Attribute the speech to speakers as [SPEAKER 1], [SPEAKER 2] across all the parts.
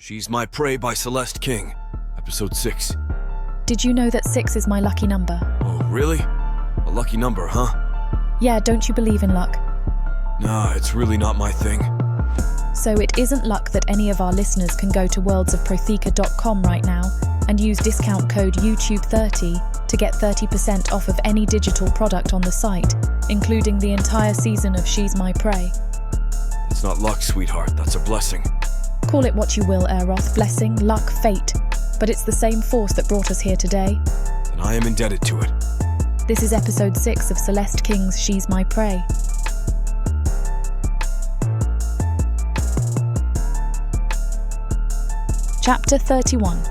[SPEAKER 1] She's My Prey by Celeste King, Episode 6.
[SPEAKER 2] Did you know that 6 is my lucky number?
[SPEAKER 1] Oh, really? A lucky number, huh?
[SPEAKER 2] Yeah, don't you believe in luck?
[SPEAKER 1] Nah, it's really not my thing.
[SPEAKER 2] So it isn't luck that any of our listeners can go to worldsofprotheka.com right now and use discount code YouTube30 to get 30% off of any digital product on the site, including the entire season of She's My Prey.
[SPEAKER 1] That's not luck, sweetheart. That's a blessing.
[SPEAKER 2] Call it what you will, Aeroth, blessing, luck, fate, but it's the same force that brought us here today.
[SPEAKER 1] And I am indebted to it.
[SPEAKER 2] This is episode 6 of Celeste King's She's My Prey. Chapter 31.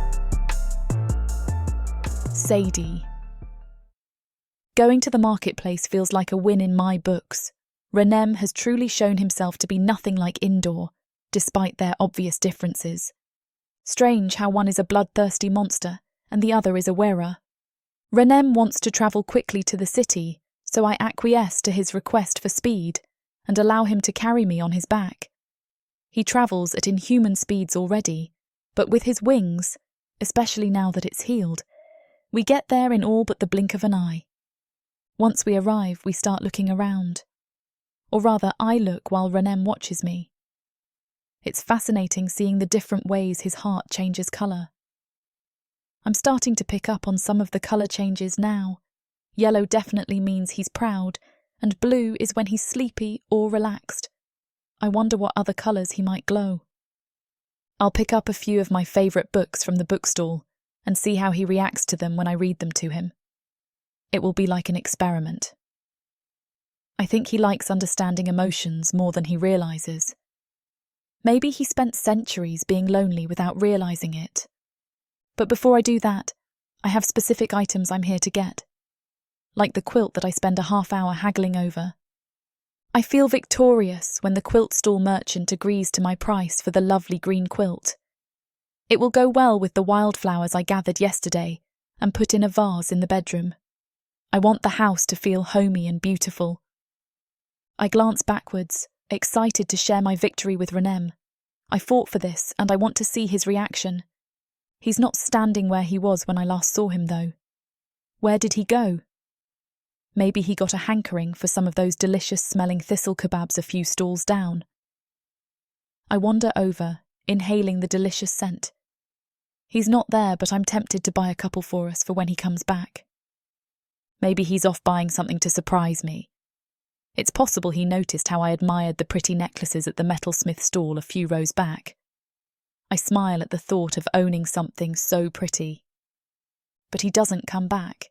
[SPEAKER 2] Sadie. Going to the marketplace feels like a win in my books. Renem has truly shown himself to be nothing like Indoor, despite their obvious differences. Strange how one is a bloodthirsty monster and the other is a wearer. Renem wants to travel quickly to the city, so I acquiesce to his request for speed and allow him to carry me on his back. He travels at inhuman speeds already, but with his wings, especially now that it's healed, we get there in all but the blink of an eye. Once we arrive, we start looking around. Or rather, I look while Renem watches me. It's fascinating seeing the different ways his heart changes colour. I'm starting to pick up on some of the colour changes now. Yellow definitely means he's proud, and blue is when he's sleepy or relaxed. I wonder what other colours he might glow. I'll pick up a few of my favourite books from the bookstall and see how he reacts to them when I read them to him. It will be like an experiment. I think he likes understanding emotions more than he realises. Maybe he spent centuries being lonely without realising it. But before I do that, I have specific items I'm here to get. Like the quilt that I spend a half hour haggling over. I feel victorious when the quilt stall merchant agrees to my price for the lovely green quilt. It will go well with the wildflowers I gathered yesterday and put in a vase in the bedroom. I want the house to feel homey and beautiful. I glance backwards, excited to share my victory with Renem. I fought for this and I want to see his reaction. He's not standing where he was when I last saw him, though. Where did he go? Maybe he got a hankering for some of those delicious-smelling thistle kebabs a few stalls down. I wander over, inhaling the delicious scent. He's not there, but I'm tempted to buy a couple for us for when he comes back. Maybe he's off buying something to surprise me. It's possible he noticed how I admired the pretty necklaces at the metalsmith stall a few rows back. I smile at the thought of owning something so pretty. But he doesn't come back.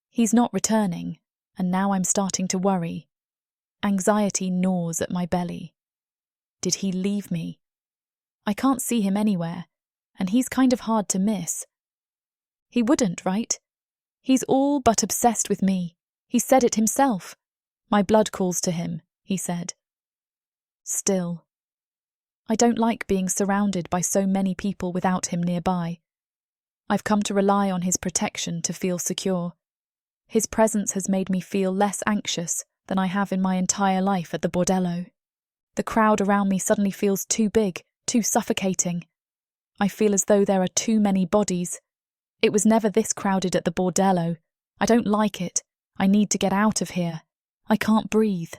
[SPEAKER 2] He's not returning, and now I'm starting to worry. Anxiety gnaws at my belly. Did he leave me? I can't see him anywhere, and he's kind of hard to miss. He wouldn't, right? He's all but obsessed with me. He said it himself. My blood calls to him, he said. Still, I don't like being surrounded by so many people without him nearby. I've come to rely on his protection to feel secure. His presence has made me feel less anxious than I have in my entire life at the bordello. The crowd around me suddenly feels too big, too suffocating. I feel as though there are too many bodies. It was never this crowded at the bordello. I don't like it. I need to get out of here. I can't breathe.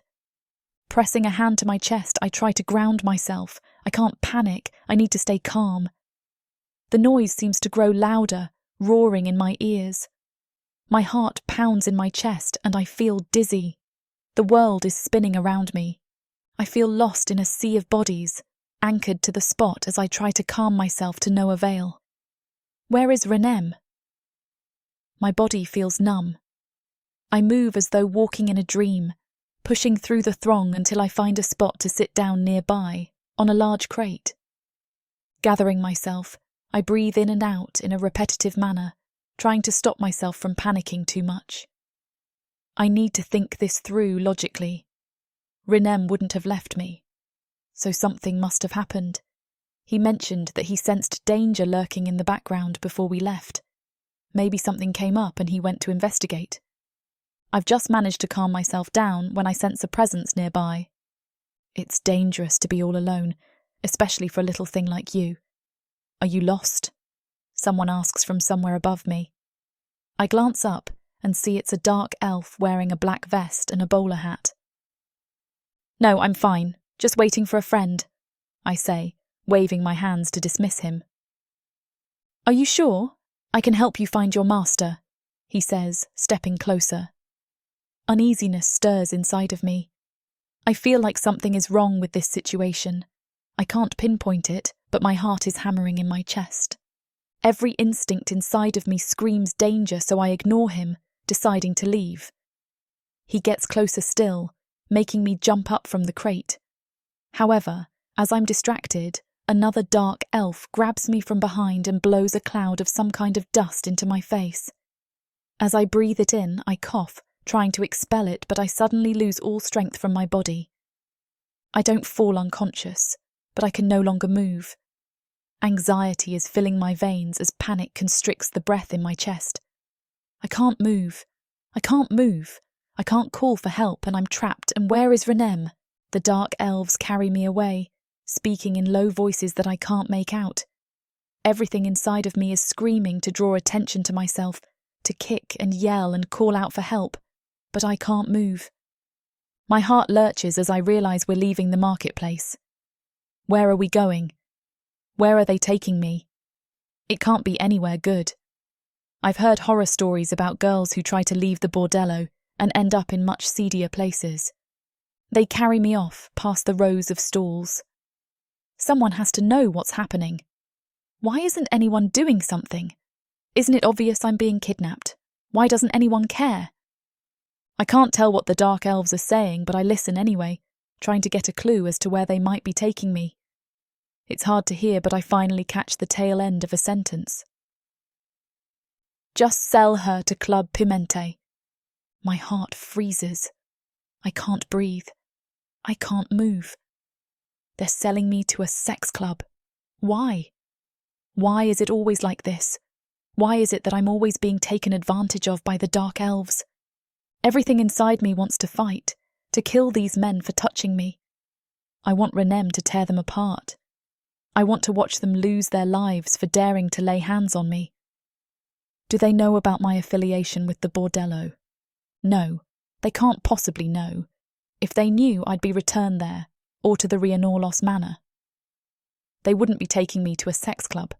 [SPEAKER 2] Pressing a hand to my chest, I try to ground myself. I can't panic. I need to stay calm. The noise seems to grow louder, roaring in my ears. My heart pounds in my chest and I feel dizzy. The world is spinning around me. I feel lost in a sea of bodies, anchored to the spot as I try to calm myself to no avail. Where is Renem? My body feels numb. I move as though walking in a dream, pushing through the throng until I find a spot to sit down nearby, on a large crate. Gathering myself, I breathe in and out in a repetitive manner, trying to stop myself from panicking too much. I need to think this through logically. Renem wouldn't have left me, so something must have happened. He mentioned that he sensed danger lurking in the background before we left. Maybe something came up and he went to investigate. I've just managed to calm myself down when I sense a presence nearby. It's dangerous to be all alone, especially for a little thing like you. Are you lost? Someone asks from somewhere above me. I glance up and see it's a dark elf wearing a black vest and a bowler hat. No, I'm fine, just waiting for a friend, I say, waving my hands to dismiss him. Are you sure? I can help you find your master, he says, stepping closer. Uneasiness stirs inside of me. I feel like something is wrong with this situation. I can't pinpoint it, but my heart is hammering in my chest. Every instinct inside of me screams danger, so I ignore him, deciding to leave. He gets closer still, making me jump up from the crate. However, as I'm distracted, another dark elf grabs me from behind and blows a cloud of some kind of dust into my face. As I breathe it in, I cough, trying to expel it, but I suddenly lose all strength from my body. I don't fall unconscious, but I can no longer move. Anxiety is filling my veins as panic constricts the breath in my chest. I can't move. I can't move. I can't call for help, and I'm trapped. And where is Renem? The dark elves carry me away, speaking in low voices that I can't make out. Everything inside of me is screaming to draw attention to myself, to kick and yell and call out for help, but I can't move. My heart lurches as I realise we're leaving the marketplace. Where are we going? Where are they taking me? It can't be anywhere good. I've heard horror stories about girls who try to leave the bordello and end up in much seedier places. They carry me off past the rows of stalls. Someone has to know what's happening. Why isn't anyone doing something? Isn't it obvious I'm being kidnapped? Why doesn't anyone care? I can't tell what the dark elves are saying, but I listen anyway, trying to get a clue as to where they might be taking me. It's hard to hear, but I finally catch the tail end of a sentence. Just sell her to Club Pimente. My heart freezes. I can't breathe. I can't move. They're selling me to a sex club. Why? Why is it always like this? Why is it that I'm always being taken advantage of by the dark elves? Everything inside me wants to fight, to kill these men for touching me. I want Renem to tear them apart. I want to watch them lose their lives for daring to lay hands on me. Do they know about my affiliation with the bordello? No, they can't possibly know. If they knew, I'd be returned there, or to the Rianorlos Manor. They wouldn't be taking me to a sex club.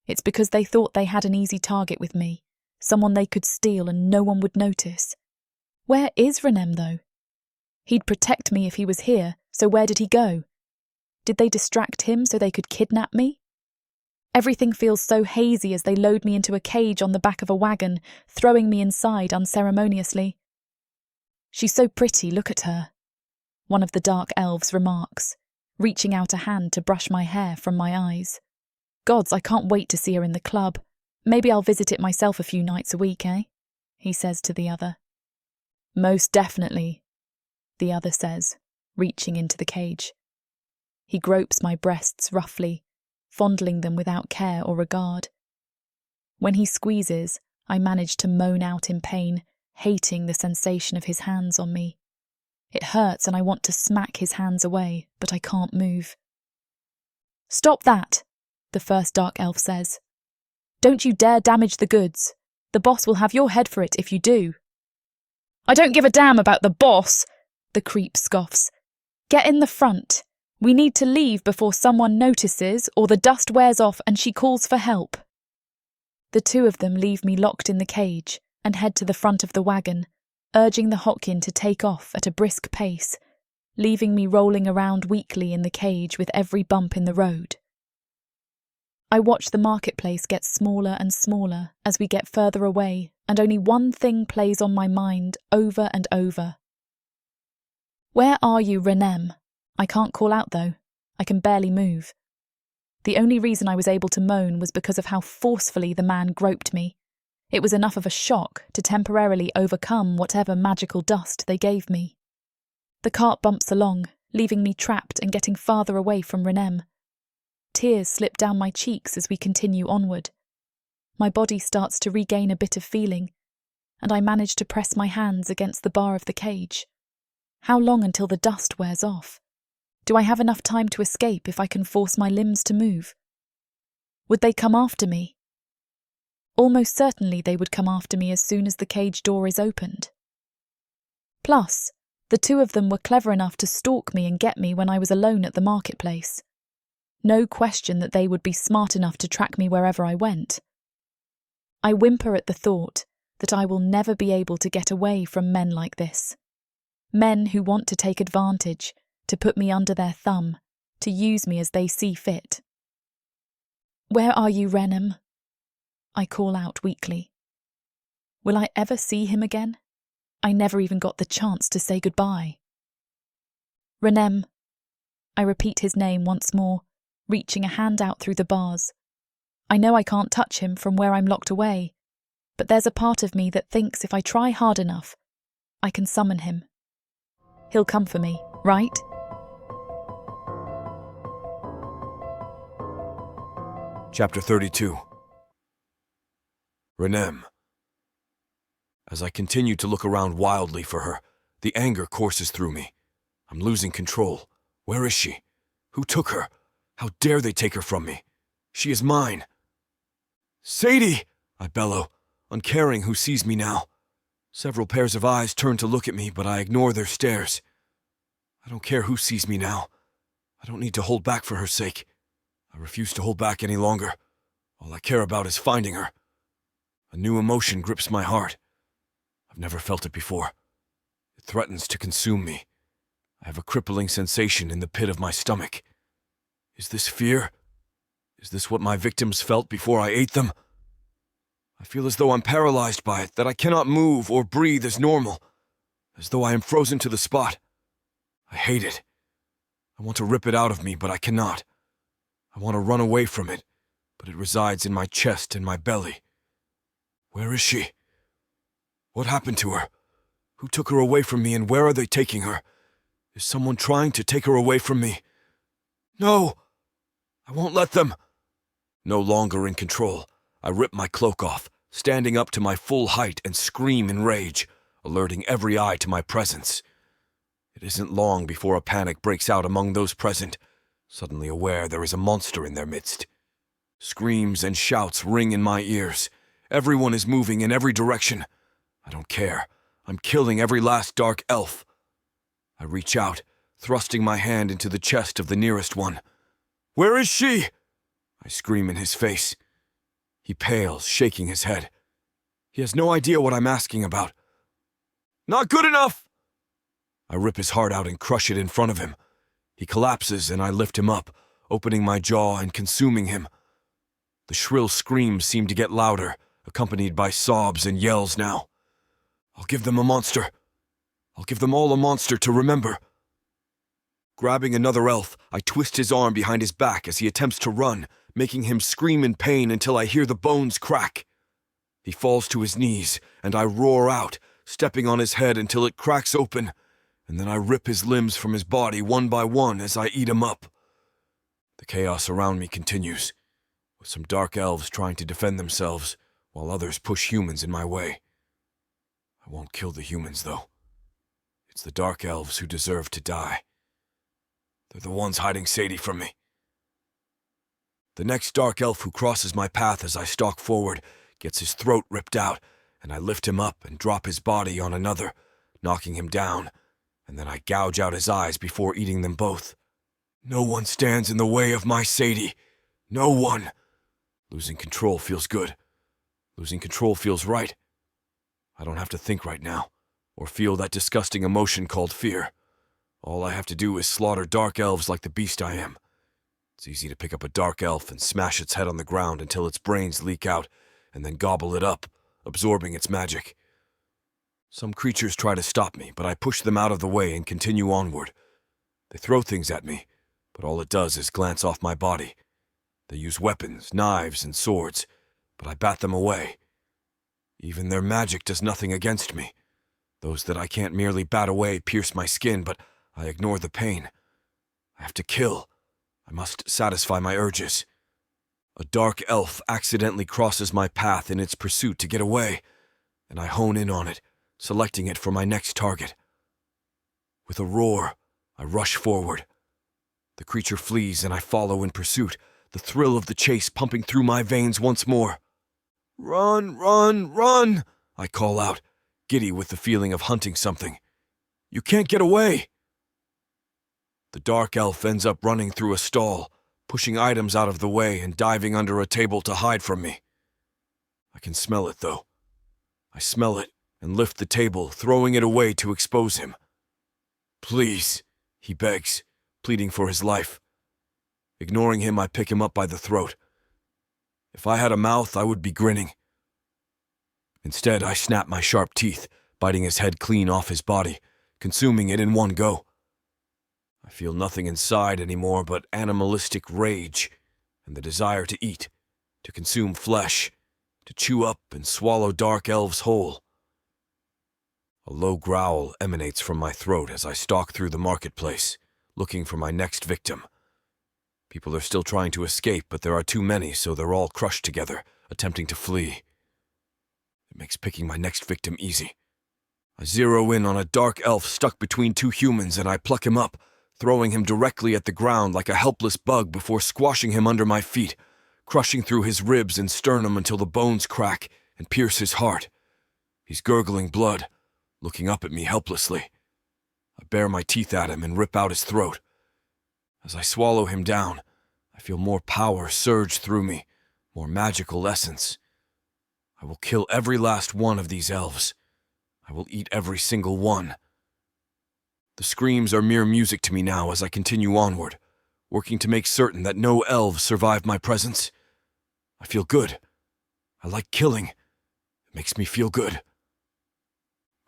[SPEAKER 2] It's because they thought they had an easy target with me, someone they could steal and no one would notice. Where is Renem, though? He'd protect me if he was here, so where did he go? Did they distract him so they could kidnap me? Everything feels so hazy as they load me into a cage on the back of a wagon, throwing me inside unceremoniously. She's so pretty, look at her, one of the dark elves remarks, reaching out a hand to brush my hair from my eyes. Gods, I can't wait to see her in the club. Maybe I'll visit it myself a few nights a week, eh? He says to the other. Most definitely, the other says, reaching into the cage. He gropes my breasts roughly, fondling them without care or regard. When he squeezes, I manage to moan out in pain, hating the sensation of his hands on me. It hurts and I want to smack his hands away, but I can't move. Stop that, the first dark elf says. Don't you dare damage the goods. The boss will have your head for it if you do. I don't give a damn about the boss, the creep scoffs. Get in the front. We need to leave before someone notices or the dust wears off and she calls for help. The two of them leave me locked in the cage and head to the front of the wagon, urging the Hotkin to take off at a brisk pace, leaving me rolling around weakly in the cage with every bump in the road. I watch the marketplace get smaller and smaller as we get further away, and only one thing plays on my mind over and over. Where are you, Renem? I can't call out though. I can barely move. The only reason I was able to moan was because of how forcefully the man groped me. It was enough of a shock to temporarily overcome whatever magical dust they gave me. The cart bumps along, leaving me trapped and getting farther away from Renem. Tears slip down my cheeks as we continue onward. My body starts to regain a bit of feeling, and I manage to press my hands against the bar of the cage. How long until the dust wears off? Do I have enough time to escape if I can force my limbs to move? Would they come after me? Almost certainly they would come after me as soon as the cage door is opened. Plus, the two of them were clever enough to stalk me and get me when I was alone at the marketplace. No question that they would be smart enough to track me wherever I went. I whimper at the thought that I will never be able to get away from men like this. Men who want to take advantage, to put me under their thumb, to use me as they see fit. "Where are you, Renem?" I call out weakly. Will I ever see him again? I never even got the chance to say goodbye. Renem. I repeat his name once more, reaching a hand out through the bars. I know I can't touch him from where I'm locked away, but there's a part of me that thinks if I try hard enough, I can summon him. He'll come for me, right?
[SPEAKER 1] Chapter 32. Renem. As I continue to look around wildly for her, the anger courses through me. I'm losing control. Where is she? Who took her? How dare they take her from me? She is mine. "Sadie!" I bellow, uncaring who sees me now. Several pairs of eyes turn to look at me, but I ignore their stares. I don't care who sees me now. I don't need to hold back for her sake. I refuse to hold back any longer. All I care about is finding her. A new emotion grips my heart. I've never felt it before. It threatens to consume me. I have a crippling sensation in the pit of my stomach. Is this fear? Is this what my victims felt before I ate them? I feel as though I'm paralyzed by it, that I cannot move or breathe as normal, as though I am frozen to the spot. I hate it. I want to rip it out of me, but I cannot. I want to run away from it, but it resides in my chest and my belly. Where is she? What happened to her? Who took her away from me, and where are they taking her? Is someone trying to take her away from me? No! I won't let them! No longer in control, I rip my cloak off, standing up to my full height and scream in rage, alerting every eye to my presence. It isn't long before a panic breaks out among those present, suddenly aware there is a monster in their midst. Screams and shouts ring in my ears. Everyone is moving in every direction. I don't care. I'm killing every last dark elf. I reach out, thrusting my hand into the chest of the nearest one. "Where is she?" I scream in his face. He pales, shaking his head. He has no idea what I'm asking about. "Not good enough!" I rip his heart out and crush it in front of him. He collapses and I lift him up, opening my jaw and consuming him. The shrill screams seem to get louder, accompanied by sobs and yells now. I'll give them a monster. I'll give them all a monster to remember. Grabbing another elf, I twist his arm behind his back as he attempts to run, making him scream in pain until I hear the bones crack. He falls to his knees, and I roar out, stepping on his head until it cracks open, and then I rip his limbs from his body one by one as I eat him up. The chaos around me continues, with some dark elves trying to defend themselves, while others push humans in my way. I won't kill the humans, though. It's the dark elves who deserve to die. They're the ones hiding Sadie from me. The next dark elf who crosses my path as I stalk forward gets his throat ripped out, and I lift him up and drop his body on another, knocking him down, and then I gouge out his eyes before eating them both. No one stands in the way of my Sadie. No one. Losing control feels good. Losing control feels right. I don't have to think right now, or feel that disgusting emotion called fear. All I have to do is slaughter dark elves like the beast I am. It's easy to pick up a dark elf and smash its head on the ground until its brains leak out, and then gobble it up, absorbing its magic. Some creatures try to stop me, but I push them out of the way and continue onward. They throw things at me, but all it does is glance off my body. They use weapons, knives, and swords, but I bat them away. Even their magic does nothing against me. Those that I can't merely bat away pierce my skin, but I ignore the pain. I have to kill. I must satisfy my urges. A dark elf accidentally crosses my path in its pursuit to get away, and I hone in on it, selecting it for my next target. With a roar, I rush forward. The creature flees and I follow in pursuit, the thrill of the chase pumping through my veins once more. "Run, run, run!" I call out, giddy with the feeling of hunting something. "You can't get away!" The dark elf ends up running through a stall, pushing items out of the way and diving under a table to hide from me. I can smell it, though. I smell it and lift the table, throwing it away to expose him. "Please," he begs, pleading for his life. Ignoring him, I pick him up by the throat. If I had a mouth, I would be grinning. Instead, I snap my sharp teeth, biting his head clean off his body, consuming it in one go. I feel nothing inside anymore but animalistic rage and the desire to eat, to consume flesh, to chew up and swallow dark elves whole. A low growl emanates from my throat as I stalk through the marketplace, looking for my next victim. People are still trying to escape, but there are too many, so they're all crushed together, attempting to flee. It makes picking my next victim easy. I zero in on a dark elf stuck between two humans and I pluck him up, throwing him directly at the ground like a helpless bug before squashing him under my feet, crushing through his ribs and sternum until the bones crack and pierce his heart. He's gurgling blood, looking up at me helplessly. I bare my teeth at him and rip out his throat. As I swallow him down, I feel more power surge through me, more magical essence. I will kill every last one of these elves. I will eat every single one. The screams are mere music to me now as I continue onward, working to make certain that no elves survive my presence. I feel good. I like killing. It makes me feel good.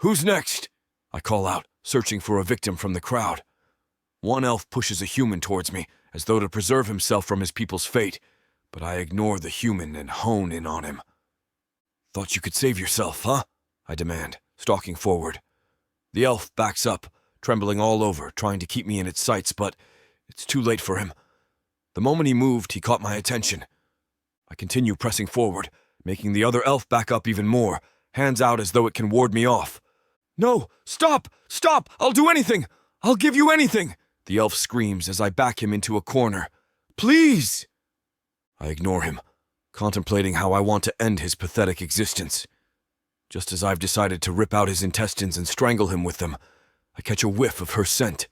[SPEAKER 1] "Who's next?" I call out, searching for a victim from the crowd. One elf pushes a human towards me, as though to preserve himself from his people's fate, but I ignore the human and hone in on him. "Thought you could save yourself, huh?" I demand, stalking forward. The elf backs up, trembling all over, trying to keep me in its sights, but it's too late for him. The moment he moved, he caught my attention. I continue pressing forward, making the other elf back up even more, hands out as though it can ward me off. "No! Stop! Stop! I'll do anything! I'll give you anything!" The elf screams as I back him into a corner. "Please!" I ignore him, contemplating how I want to end his pathetic existence. Just as I've decided to rip out his intestines and strangle him with them, I catch a whiff of her scent.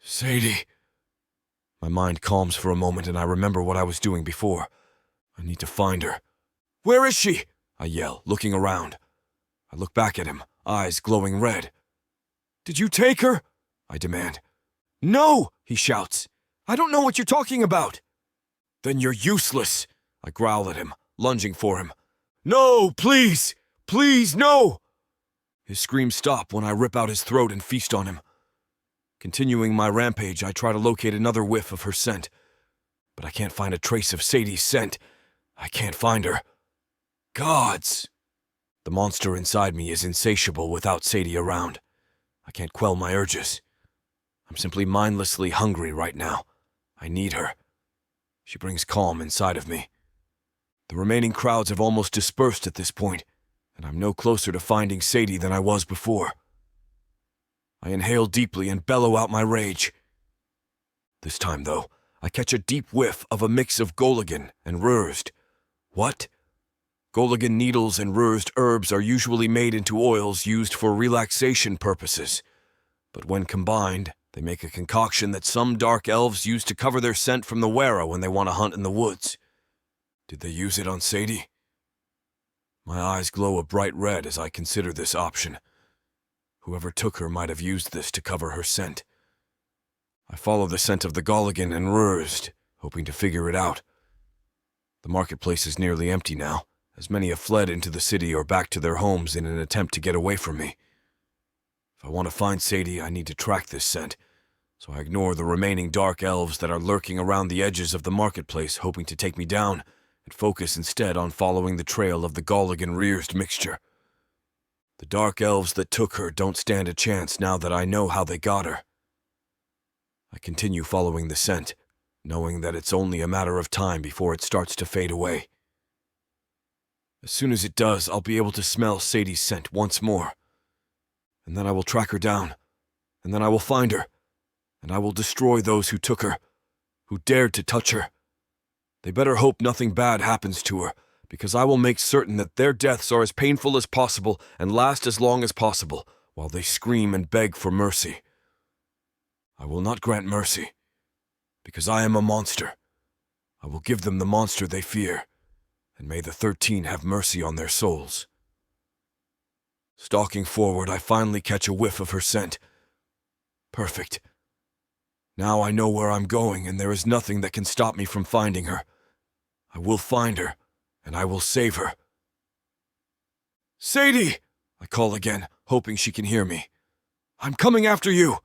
[SPEAKER 1] "Sadie." My mind calms for a moment and I remember what I was doing before. I need to find her. "Where is she?" I yell, looking around. I look back at him, eyes glowing red. "Did you take her?" I demand. "No!" he shouts. "I don't know what you're talking about." "Then you're useless," I growl at him, lunging for him. "No, please! Please, no!" His screams stop when I rip out his throat and feast on him. Continuing my rampage, I try to locate another whiff of her scent, but I can't find a trace of Sadie's scent. I can't find her. Gods! The monster inside me is insatiable without Sadie around. I can't quell my urges. I'm simply mindlessly hungry right now. I need her. She brings calm inside of me. The remaining crowds have almost dispersed at this point, and I'm no closer to finding Sadie than I was before. I inhale deeply and bellow out my rage. This time, though, I catch a deep whiff of a mix of Goligan and Rurst. What? Goligan needles and Rurst herbs are usually made into oils used for relaxation purposes, but when combined, they make a concoction that some dark elves use to cover their scent from the wearer when they want to hunt in the woods. Did they use it on Sadie? My eyes glow a bright red as I consider this option. Whoever took her might have used this to cover her scent. I follow the scent of the Goligan and Rurst, hoping to figure it out. The marketplace is nearly empty now, as many have fled into the city or back to their homes in an attempt to get away from me. If I want to find Sadie, I need to track this scent, so I ignore the remaining dark elves that are lurking around the edges of the marketplace hoping to take me down, and focus instead on following the trail of the Goligan-Rurst mixture. The dark elves that took her don't stand a chance now that I know how they got her. I continue following the scent, knowing that it's only a matter of time before it starts to fade away. As soon as it does, I'll be able to smell Sadie's scent once more. And then I will track her down, and then I will find her, and I will destroy those who took her, who dared to touch her. They better hope nothing bad happens to her, because I will make certain that their deaths are as painful as possible and last as long as possible, while they scream and beg for mercy. I will not grant mercy, because I am a monster. I will give them the monster they fear, and may the 13 have mercy on their souls. Stalking forward, I finally catch a whiff of her scent. Perfect. Now I know where I'm going, and there is nothing that can stop me from finding her. I will find her, and I will save her. Sadie! I call again, hoping she can hear me. I'm coming after you!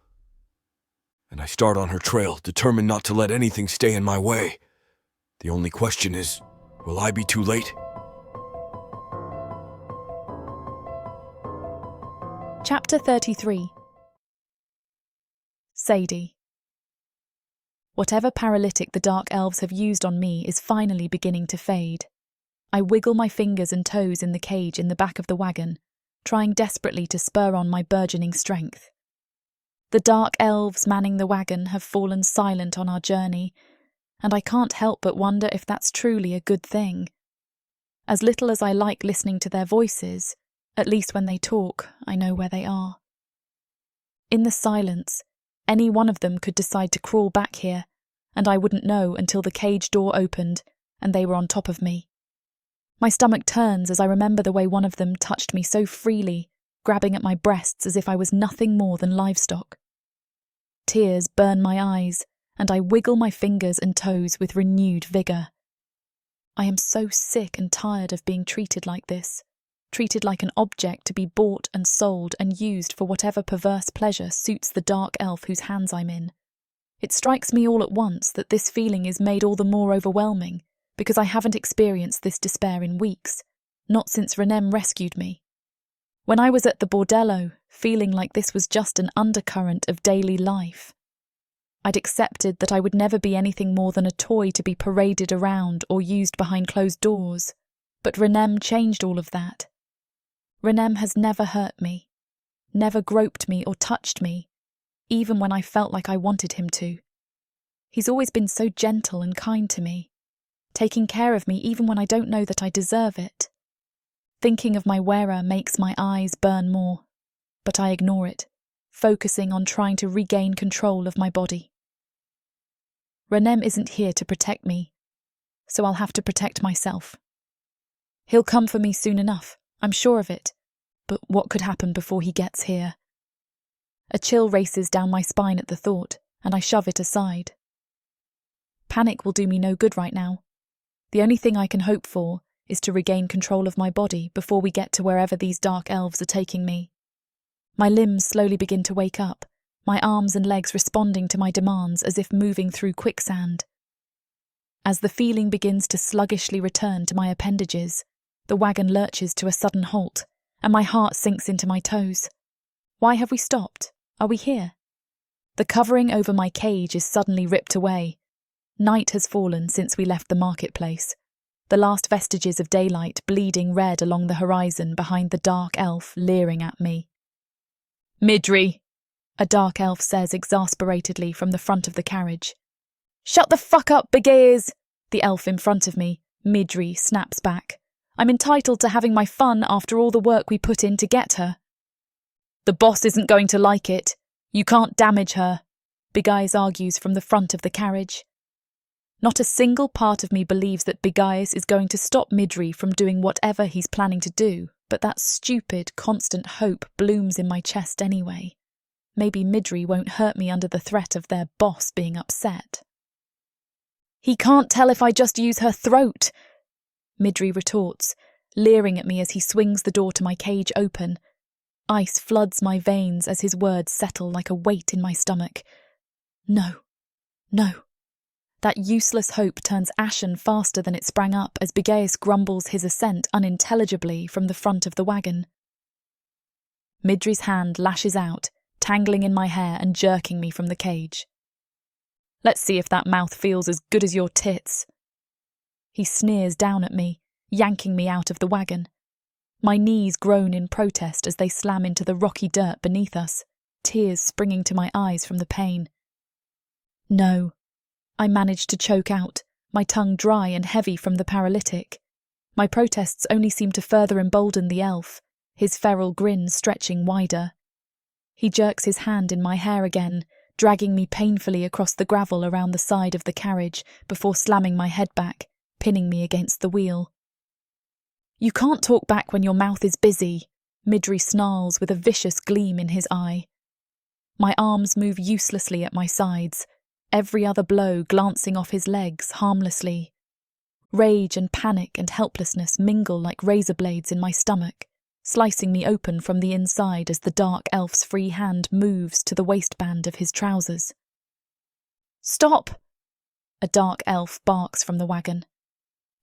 [SPEAKER 1] And I start on her trail, determined not to let anything stay in my way. The only question is, will I be too late?
[SPEAKER 2] Chapter 33. Sadie. Whatever paralytic the dark elves have used on me is finally beginning to fade. I wiggle my fingers and toes in the cage in the back of the wagon, trying desperately to spur on my burgeoning strength. The dark elves manning the wagon have fallen silent on our journey, and I can't help but wonder if that's truly a good thing. As little as I like listening to their voices, at least when they talk, I know where they are. In the silence, any one of them could decide to crawl back here, and I wouldn't know until the cage door opened and they were on top of me. My stomach turns as I remember the way one of them touched me so freely, grabbing at my breasts as if I was nothing more than livestock. Tears burn my eyes, and I wiggle my fingers and toes with renewed vigour. I am so sick and tired of being treated like this, treated like an object to be bought and sold and used for whatever perverse pleasure suits the dark elf whose hands I'm in. It strikes me all at once that this feeling is made all the more overwhelming because I haven't experienced this despair in weeks, not since Renem rescued me. When I was at the bordello, feeling like this was just an undercurrent of daily life. I'd accepted that I would never be anything more than a toy to be paraded around or used behind closed doors, but Renem changed all of that. Renem has never hurt me, never groped me or touched me, even when I felt like I wanted him to. He's always been so gentle and kind to me, taking care of me even when I don't know that I deserve it. Thinking of my wearer makes my eyes burn more, but I ignore it, focusing on trying to regain control of my body. Renem isn't here to protect me, so I'll have to protect myself. He'll come for me soon enough, I'm sure of it, but what could happen before he gets here? A chill races down my spine at the thought, and I shove it aside. Panic will do me no good right now. The only thing I can hope for is to regain control of my body before we get to wherever these dark elves are taking me. My limbs slowly begin to wake up, my arms and legs responding to my demands as if moving through quicksand. As the feeling begins to sluggishly return to my appendages, the wagon lurches to a sudden halt, and my heart sinks into my toes. Why have we stopped? Are we here? The covering over my cage is suddenly ripped away. Night has fallen since we left the marketplace, the last vestiges of daylight bleeding red along the horizon behind the dark elf leering at me. "Midri," a dark elf says exasperatedly from the front of the carriage. "Shut the fuck up, big ears!" the elf in front of me, Midri, snaps back. "I'm entitled to having my fun after all the work we put in to get her." "The boss isn't going to like it. You can't damage her," Big Eyes argues from the front of the carriage. Not a single part of me believes that Big Eyes is going to stop Midri from doing whatever he's planning to do, but that stupid, constant hope blooms in my chest anyway. Maybe Midri won't hurt me under the threat of their boss being upset. "He can't tell if I just use her throat," Midri retorts, leering at me as he swings the door to my cage open. Ice floods my veins as his words settle like a weight in my stomach. No. No. That useless hope turns ashen faster than it sprang up as Bigaeus grumbles his assent unintelligibly from the front of the wagon. Midri's hand lashes out, tangling in my hair and jerking me from the cage. "Let's see if that mouth feels as good as your tits." He sneers down at me, yanking me out of the wagon. My knees groan in protest as they slam into the rocky dirt beneath us, tears springing to my eyes from the pain. "No," I managed to choke out, my tongue dry and heavy from the paralytic. My protests only seemed to further embolden the elf, his feral grin stretching wider. He jerks his hand in my hair again, dragging me painfully across the gravel around the side of the carriage before slamming my head back, pinning me against the wheel. "You can't talk back when your mouth is busy," Midri snarls with a vicious gleam in his eye. My arms move uselessly at my sides, every other blow glancing off his legs harmlessly. Rage and panic and helplessness mingle like razor blades in my stomach, slicing me open from the inside as the dark elf's free hand moves to the waistband of his trousers. "Stop!" A dark elf barks from the wagon.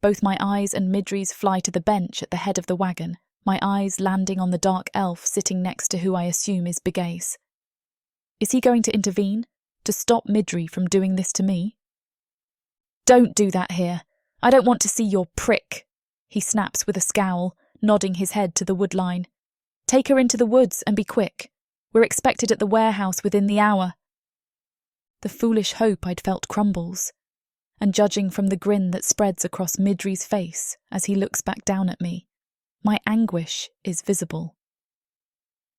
[SPEAKER 2] Both my eyes and Midri's fly to the bench at the head of the wagon, my eyes landing on the dark elf sitting next to who I assume is Bigace. Is he going to intervene, to stop Midri from doing this to me? "Don't do that here. I don't want to see your prick," he snaps with a scowl, nodding his head to the wood line. "Take her into the woods and be quick. We're expected at the warehouse within the hour." The foolish hope I'd felt crumbles, and judging from the grin that spreads across Midri's face as he looks back down at me, my anguish is visible.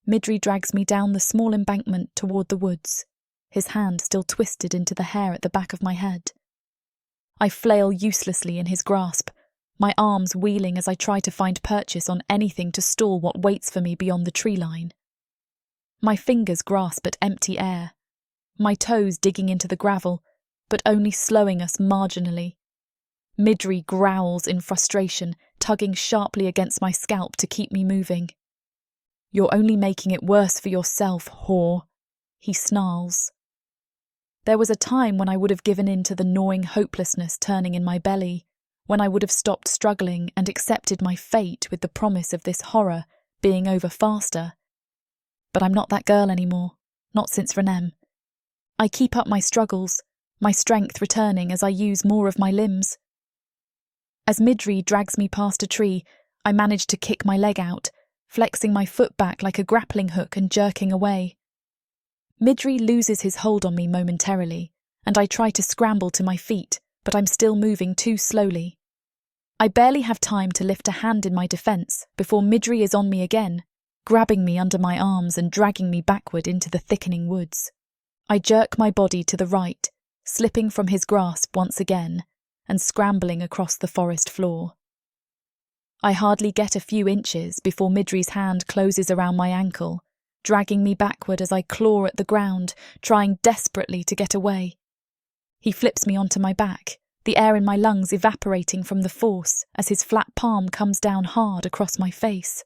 [SPEAKER 2] Midri drags me down the small embankment toward the woods, his hand still twisted into the hair at the back of my head. I flail uselessly in his grasp, my arms wheeling as I try to find purchase on anything to stall what waits for me beyond the tree line. My fingers grasp at empty air, my toes digging into the gravel, but only slowing us marginally. Midri growls in frustration, tugging sharply against my scalp to keep me moving. "You're only making it worse for yourself, whore," he snarls. There was a time when I would have given in to the gnawing hopelessness turning in my belly, when I would have stopped struggling and accepted my fate with the promise of this horror being over faster. But I'm not that girl anymore, not since Renem. I keep up my struggles, my strength returning as I use more of my limbs. As Midri drags me past a tree, I manage to kick my leg out, flexing my foot back like a grappling hook and jerking away. Midri loses his hold on me momentarily, and I try to scramble to my feet, but I'm still moving too slowly. I barely have time to lift a hand in my defence before Midri is on me again, grabbing me under my arms and dragging me backward into the thickening woods. I jerk my body to the right, slipping from his grasp once again, and scrambling across the forest floor. I hardly get a few inches before Midri's hand closes around my ankle, dragging me backward as I claw at the ground, trying desperately to get away. He flips me onto my back, the air in my lungs evaporating from the force as his flat palm comes down hard across my face.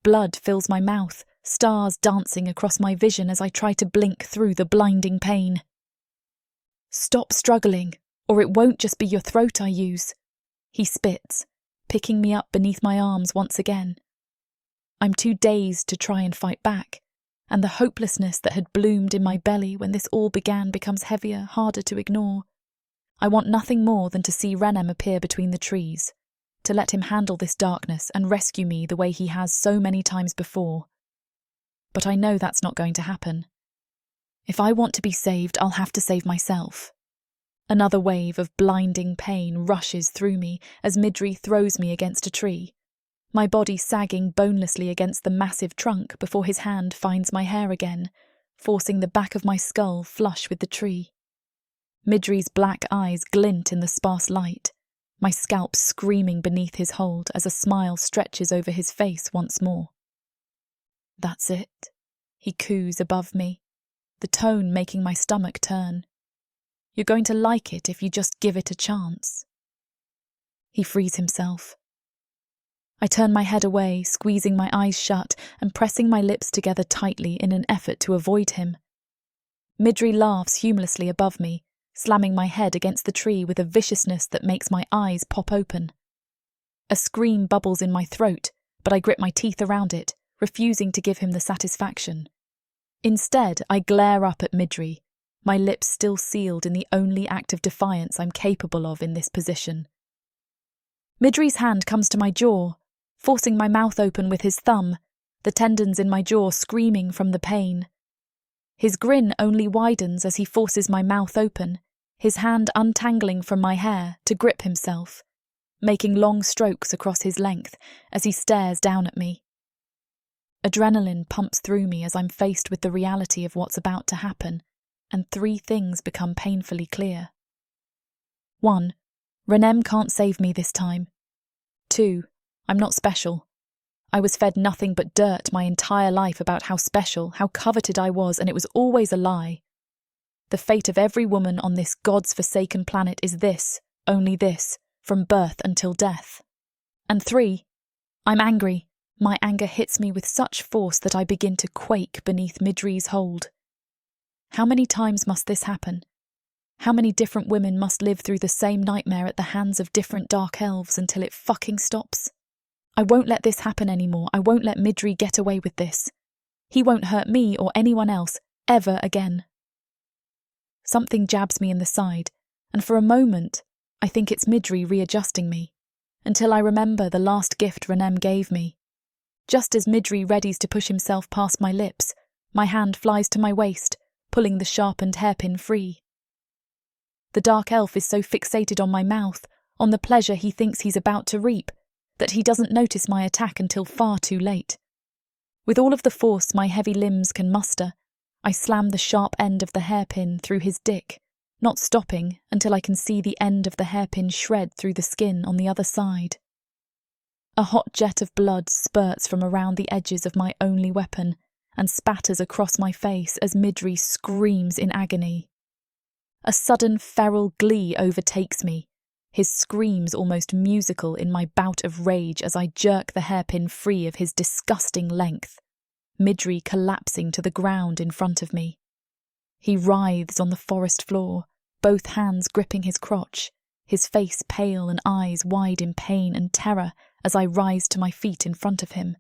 [SPEAKER 2] Blood fills my mouth, stars dancing across my vision as I try to blink through the blinding pain. "Stop struggling, or it won't just be your throat I use," he spits, picking me up beneath my arms once again. I'm too dazed to try and fight back, and the hopelessness that had bloomed in my belly when this all began becomes heavier, harder to ignore. I want nothing more than to see Renem appear between the trees, to let him handle this darkness and rescue me the way he has so many times before. But I know that's not going to happen. If I want to be saved, I'll have to save myself. Another wave of blinding pain rushes through me as Midri throws me against a tree, my body sagging bonelessly against the massive trunk before his hand finds my hair again, forcing the back of my skull flush with the tree. Midri's black eyes glint in the sparse light, my scalp screaming beneath his hold as a smile stretches over his face once more. "That's it," he coos above me, the tone making my stomach turn. "You're going to like it if you just give it a chance." He frees himself. I turn my head away, squeezing my eyes shut and pressing my lips together tightly in an effort to avoid him. Midri laughs humorously above me, slamming my head against the tree with a viciousness that makes my eyes pop open. A scream bubbles in my throat, but I grip my teeth around it, refusing to give him the satisfaction. Instead, I glare up at Midri, my lips still sealed in the only act of defiance I'm capable of in this position. Midri's hand comes to my jaw, forcing my mouth open with his thumb, the tendons in my jaw screaming from the pain. His grin only widens as he forces my mouth open, his hand untangling from my hair to grip himself, making long strokes across his length as he stares down at me. Adrenaline pumps through me as I'm faced with the reality of what's about to happen, and 3 things become painfully clear. 1. Renem can't save me this time. 2. I'm not special. I was fed nothing but dirt my entire life about how special, how coveted I was, and it was always a lie. The fate of every woman on this God's forsaken planet is this, only this, from birth until death. And 3. I'm angry. My anger hits me with such force that I begin to quake beneath Midri's hold. How many times must this happen? How many different women must live through the same nightmare at the hands of different dark elves until it fucking stops? I won't let this happen anymore. I won't let Midri get away with this. He won't hurt me or anyone else, ever again. Something jabs me in the side, and for a moment, I think it's Midri readjusting me, until I remember the last gift Renem gave me. Just as Midri readies to push himself past my lips, my hand flies to my waist, pulling the sharpened hairpin free. The dark elf is so fixated on my mouth, on the pleasure he thinks he's about to reap, that he doesn't notice my attack until far too late. With all of the force my heavy limbs can muster, I slam the sharp end of the hairpin through his dick, not stopping until I can see the end of the hairpin shred through the skin on the other side. A hot jet of blood spurts from around the edges of my only weapon and spatters across my face as Midri screams in agony. A sudden feral glee overtakes me, his screams almost musical in my bout of rage as I jerk the hairpin free of his disgusting length, Midri collapsing to the ground in front of me. He writhes on the forest floor, both hands gripping his crotch, his face pale and eyes wide in pain and terror as I rise to my feet in front of him.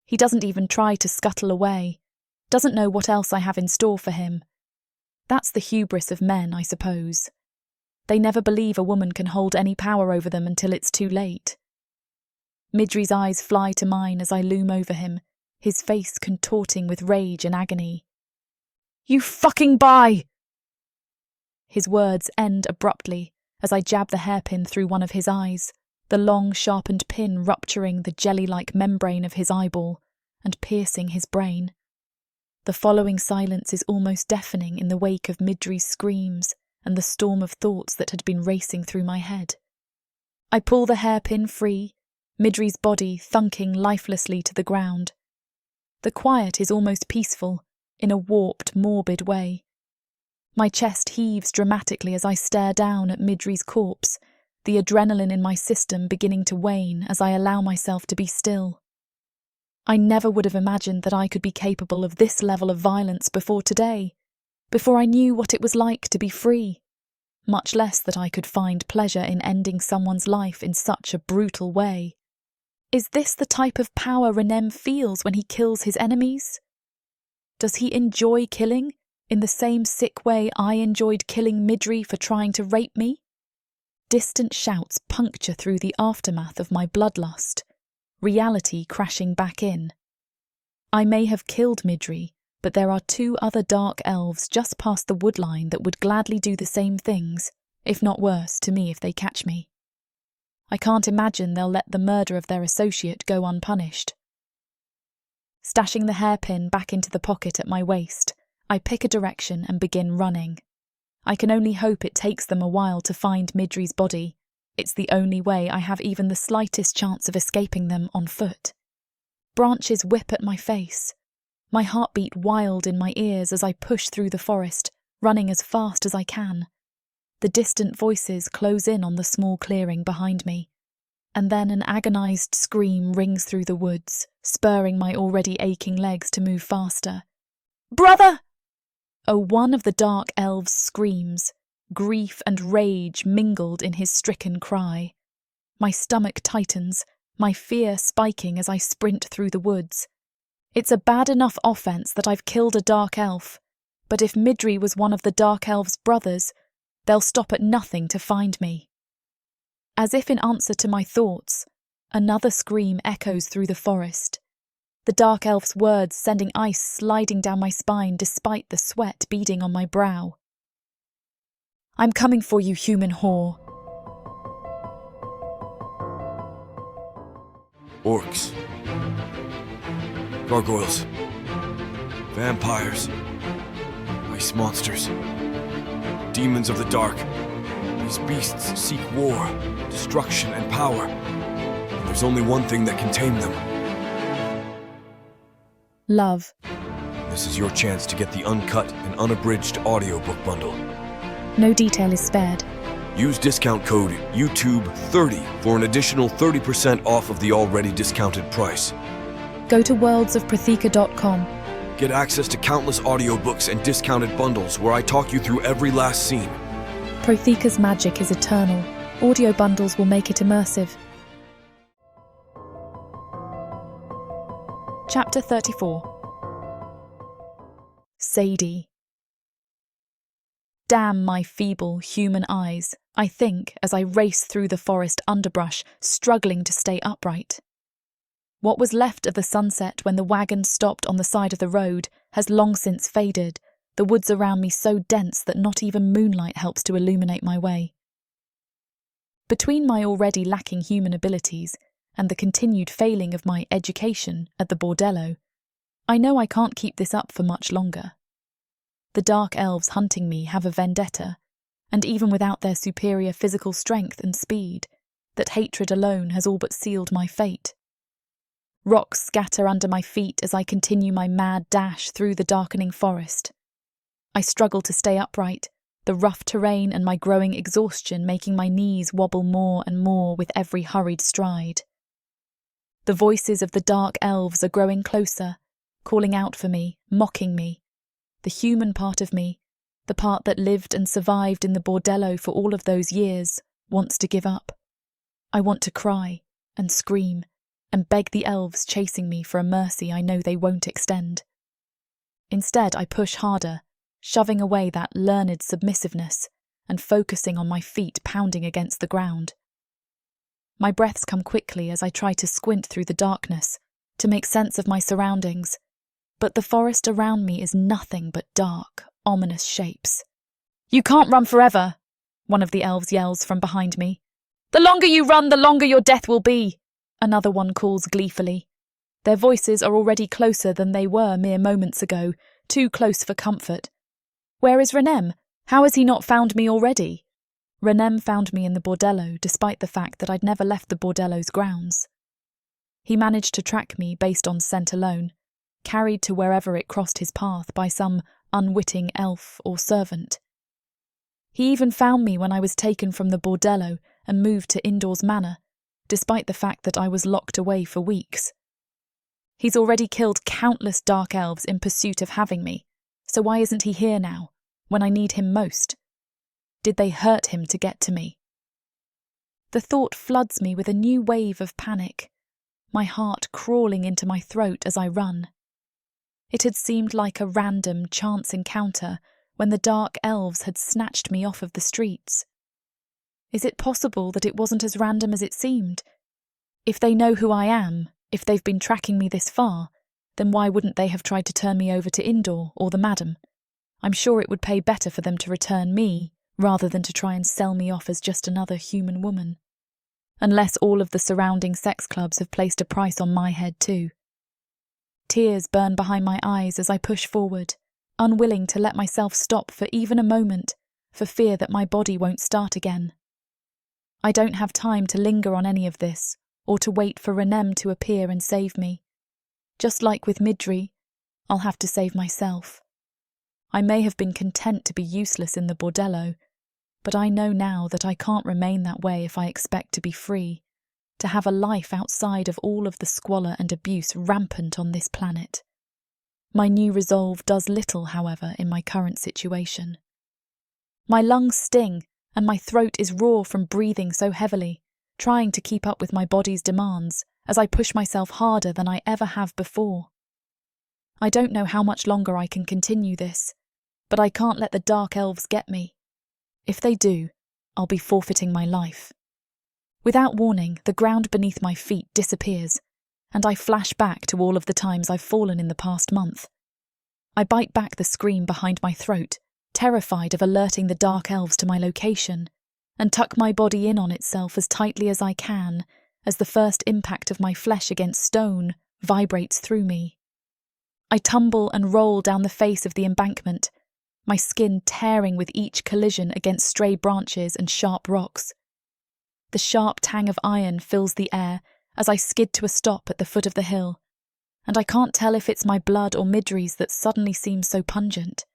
[SPEAKER 2] He doesn't even try to scuttle away, doesn't know what else I have in store for him. That's the hubris of men, I suppose. They never believe a woman can hold any power over them until it's too late. Midri's eyes fly to mine as I loom over him, his face contorting with rage and agony. "You fucking bye!" His words end abruptly as I jab the hairpin through one of his eyes, the long, sharpened pin rupturing the jelly-like membrane of his eyeball and piercing his brain. The following silence is almost deafening in the wake of Midri's screams and the storm of thoughts that had been racing through my head. I pull the hairpin free, Midri's body thunking lifelessly to the ground. The quiet is almost peaceful, in a warped, morbid way. My chest heaves dramatically as I stare down at Midri's corpse, the adrenaline in my system beginning to wane as I allow myself to be still. I never would have imagined that I could be capable of this level of violence before today, before I knew what it was like to be free, much less that I could find pleasure in ending someone's life in such a brutal way. Is this the type of power Renem feels when he kills his enemies? Does he enjoy killing in the same sick way I enjoyed killing Midri for trying to rape me? Distant shouts puncture through the aftermath of my bloodlust, reality crashing back in. I may have killed Midri, but there are 2 other dark elves just past the woodline that would gladly do the same things, if not worse, to me if they catch me. I can't imagine they'll let the murder of their associate go unpunished. Stashing the hairpin back into the pocket at my waist, I pick a direction and begin running. I can only hope it takes them a while to find Midri's body. It's the only way I have even the slightest chance of escaping them on foot. Branches whip at my face. My heartbeat wild in my ears as I push through the forest, running as fast as I can. The distant voices close in on the small clearing behind me, and then an agonized scream rings through the woods, spurring my already aching legs to move faster. "Brother!" Oh, one of the dark elves screams, grief and rage mingled in his stricken cry. My stomach tightens, my fear spiking as I sprint through the woods. It's a bad enough offense that I've killed a dark elf, but if Midri was one of the dark elf's brothers, they'll stop at nothing to find me. As if in answer to my thoughts, another scream echoes through the forest, the dark elf's words sending ice sliding down my spine despite the sweat beading on my brow. I'm coming for you, human whore.
[SPEAKER 1] Orcs. Gargoyles. Vampires. Ice monsters. Demons of the dark. These beasts seek war, destruction, and power. And there's only one thing that can tame them.
[SPEAKER 2] Love.
[SPEAKER 1] This is your chance to get the uncut and unabridged audiobook bundle.
[SPEAKER 2] No detail is spared.
[SPEAKER 1] Use discount code YouTube30 for an additional 30% off of the already discounted price.
[SPEAKER 2] Go to worldsofprotheka.com.
[SPEAKER 1] Get access to countless audiobooks and discounted bundles where I talk you through every last scene.
[SPEAKER 2] Protheka's magic is eternal. Audio bundles will make it immersive. Chapter 34. Sadie. Damn my feeble human eyes, I think, as I race through the forest underbrush, struggling to stay upright. What was left of the sunset when the wagon stopped on the side of the road has long since faded, the woods around me so dense that not even moonlight helps to illuminate my way. Between my already lacking human abilities and the continued failing of my education at the bordello, I know I can't keep this up for much longer. The dark elves hunting me have a vendetta, and even without their superior physical strength and speed, that hatred alone has all but sealed my fate. Rocks scatter under my feet as I continue my mad dash through the darkening forest. I struggle to stay upright, the rough terrain and my growing exhaustion making my knees wobble more and more with every hurried stride. The voices of the dark elves are growing closer, calling out for me, mocking me. The human part of me, the part that lived and survived in the bordello for all of those years, wants to give up. I want to cry and scream and beg the elves chasing me for a mercy I know they won't extend. Instead, I push harder, shoving away that learned submissiveness and focusing on my feet pounding against the ground. My breaths come quickly as I try to squint through the darkness to make sense of my surroundings, but the forest around me is nothing but dark, ominous shapes. "You can't run forever," one of the elves yells from behind me. "The longer you run, the longer your death will be," another one calls gleefully. Their voices are already closer than they were mere moments ago, too close for comfort. Where is Renem? How has he not found me already? Renem found me in the bordello, despite the fact that I'd never left the bordello's grounds. He managed to track me based on scent alone, carried to wherever it crossed his path by some unwitting elf or servant. He even found me when I was taken from the bordello and moved to Indoors Manor, despite the fact that I was locked away for weeks. He's already killed countless dark elves in pursuit of having me, so why isn't he here now, when I need him most? Did they hurt him to get to me? The thought floods me with a new wave of panic, my heart crawling into my throat as I run. It had seemed like a random chance encounter when the dark elves had snatched me off of the streets. Is it possible that it wasn't as random as it seemed? If they know who I am, if they've been tracking me this far, then why wouldn't they have tried to turn me over to Indoor or the madam? I'm sure it would pay better for them to return me rather than to try and sell me off as just another human woman. Unless all of the surrounding sex clubs have placed a price on my head too. Tears burn behind my eyes as I push forward, unwilling to let myself stop for even a moment, for fear that my body won't start again. I don't have time to linger on any of this, or to wait for Renem to appear and save me. Just like with Midri, I'll have to save myself. I may have been content to be useless in the bordello, but I know now that I can't remain that way if I expect to be free, to have a life outside of all of the squalor and abuse rampant on this planet. My new resolve does little, however, in my current situation. My lungs sting, and my throat is raw from breathing so heavily, trying to keep up with my body's demands as I push myself harder than I ever have before. I don't know how much longer I can continue this, but I can't let the dark elves get me. If they do, I'll be forfeiting my life. Without warning, the ground beneath my feet disappears, and I flash back to all of the times I've fallen in the past month. I bite back the scream behind my throat, terrified of alerting the dark elves to my location, and tuck my body in on itself as tightly as I can as the first impact of my flesh against stone vibrates through me. I tumble and roll down the face of the embankment, my skin tearing with each collision against stray branches and sharp rocks. The sharp tang of iron fills the air as I skid to a stop at the foot of the hill, and I can't tell if it's my blood or midries that suddenly seems so pungent.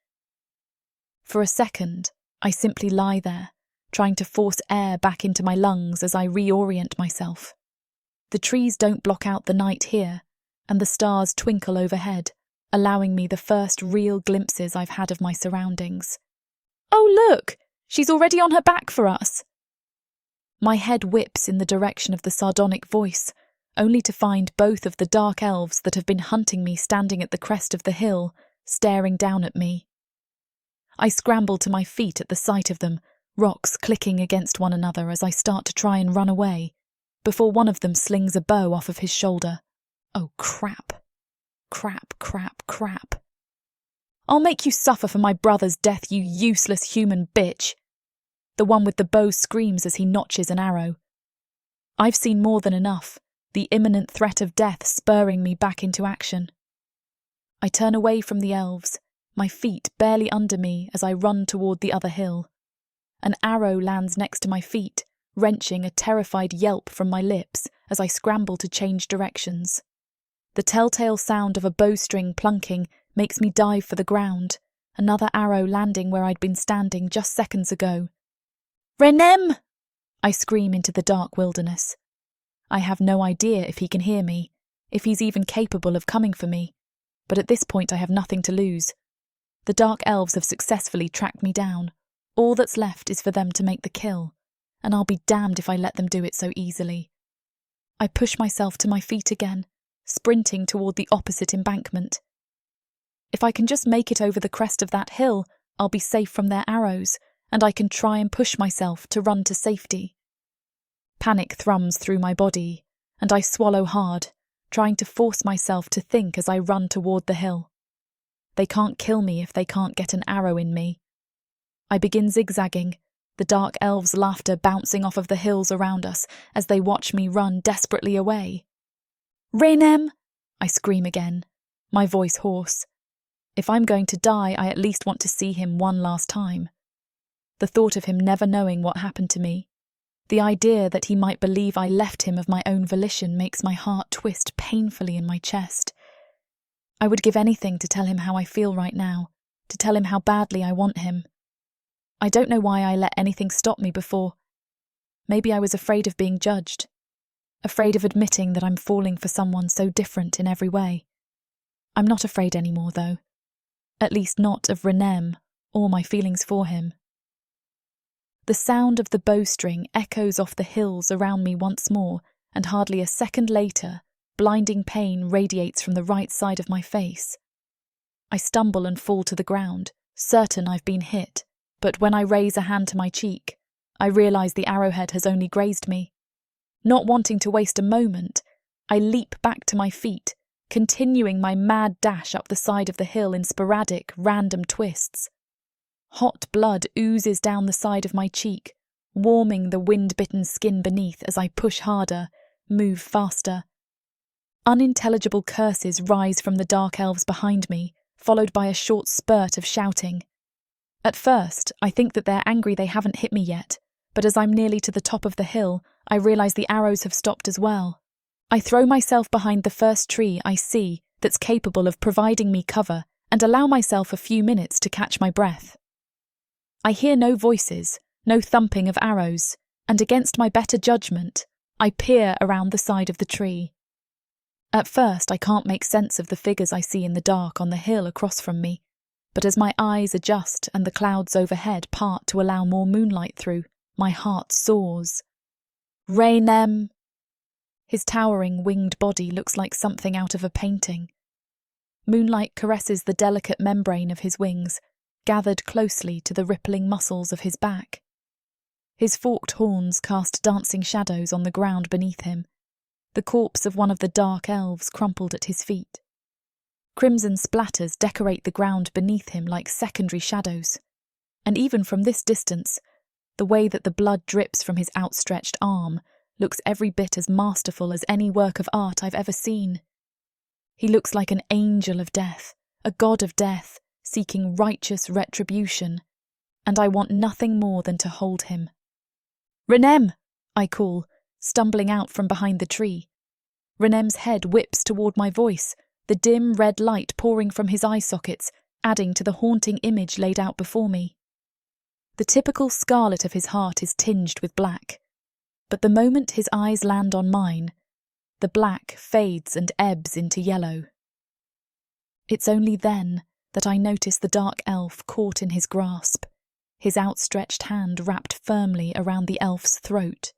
[SPEAKER 2] For a second, I simply lie there, trying to force air back into my lungs as I reorient myself. The trees don't block out the night here, and the stars twinkle overhead, allowing me the first real glimpses I've had of my surroundings. Oh, look! She's already on her back for us! My head whips in the direction of the sardonic voice, only to find both of the dark elves that have been hunting me standing at the crest of the hill, staring down at me. I scramble to my feet at the sight of them, rocks clicking against one another as I start to try and run away, before one of them slings a bow off of his shoulder. Oh, crap. Crap, crap, crap. I'll make you suffer for my brother's death, you useless human bitch. The one with the bow screams as he notches an arrow. I've seen more than enough, the imminent threat of death spurring me back into action. I turn away from the elves, my feet barely under me as I run toward the other hill. An arrow lands next to my feet, wrenching a terrified yelp from my lips as I scramble to change directions. The telltale sound of a bowstring plunking makes me dive for the ground, another arrow landing where I'd been standing just seconds ago. "Renem!" I scream into the dark wilderness. I have no idea if he can hear me, if he's even capable of coming for me, but at this point I have nothing to lose. The dark elves have successfully tracked me down. All that's left is for them to make the kill, and I'll be damned if I let them do it so easily. I push myself to my feet again, sprinting toward the opposite embankment. If I can just make it over the crest of that hill, I'll be safe from their arrows, and I can try and push myself to run to safety. Panic thrums through my body, and I swallow hard, trying to force myself to think as I run toward the hill. They can't kill me if they can't get an arrow in me. I begin zigzagging, the dark elves' laughter bouncing off of the hills around us as they watch me run desperately away. "Renem!" I scream again, my voice hoarse. If I'm going to die, I at least want to see him one last time. The thought of him never knowing what happened to me, the idea that he might believe I left him of my own volition makes my heart twist painfully in my chest. I would give anything to tell him how I feel right now, to tell him how badly I want him. I don't know why I let anything stop me before. Maybe I was afraid of being judged, afraid of admitting that I'm falling for someone so different in every way. I'm not afraid anymore, though. At least not of Renem or my feelings for him. The sound of the bowstring echoes off the hills around me once more, and hardly a second later, blinding pain radiates from the right side of my face. I stumble and fall to the ground, certain I've been hit, but when I raise a hand to my cheek, I realise the arrowhead has only grazed me. Not wanting to waste a moment, I leap back to my feet, continuing my mad dash up the side of the hill in sporadic, random twists. Hot blood oozes down the side of my cheek, warming the wind-bitten skin beneath as I push harder, move faster. Unintelligible curses rise from the dark elves behind me, followed by a short spurt of shouting. At first, I think that they're angry they haven't hit me yet, but as I'm nearly to the top of the hill, I realise the arrows have stopped as well. I throw myself behind the first tree I see that's capable of providing me cover and allow myself a few minutes to catch my breath. I hear no voices, no thumping of arrows, and against my better judgment, I peer around the side of the tree. At first, I can't make sense of the figures I see in the dark on the hill across from me, but as my eyes adjust and the clouds overhead part to allow more moonlight through, my heart soars. Renem! His towering winged body looks like something out of a painting. Moonlight caresses the delicate membrane of his wings, gathered closely to the rippling muscles of his back. His forked horns cast dancing shadows on the ground beneath him, the corpse of one of the dark elves crumpled at his feet. Crimson splatters decorate the ground beneath him like secondary shadows, And even from this distance, the way that the blood drips from his outstretched arm looks every bit as masterful as any work of art I've ever seen. He looks like an angel of death, a god of death, seeking righteous retribution, and I want nothing more than to hold him. "Renem!" I call, stumbling out from behind the tree. Renem's head whips toward my voice, the dim red light pouring from his eye sockets, adding to the haunting image laid out before me. The typical scarlet of his heart is tinged with black, but the moment his eyes land on mine, the black fades and ebbs into yellow. It's only then that I notice the dark elf caught in his grasp, his outstretched hand wrapped firmly around the elf's throat.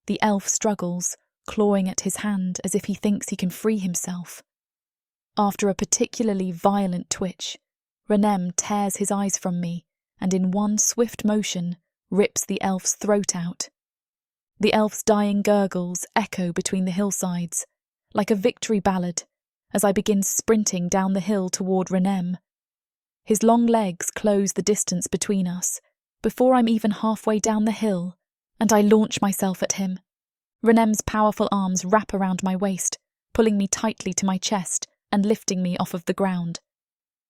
[SPEAKER 2] The elf struggles, clawing at his hand as if he thinks he can free himself. After a particularly violent twitch, Renem tears his eyes from me and in one swift motion rips the elf's throat out. The elf's dying gurgles echo between the hillsides, like a victory ballad, as I begin sprinting down the hill toward Renem. His long legs close the distance between us, before I'm even halfway down the hill, and I launch myself at him. Renem's powerful arms wrap around my waist, pulling me tightly to my chest and lifting me off of the ground.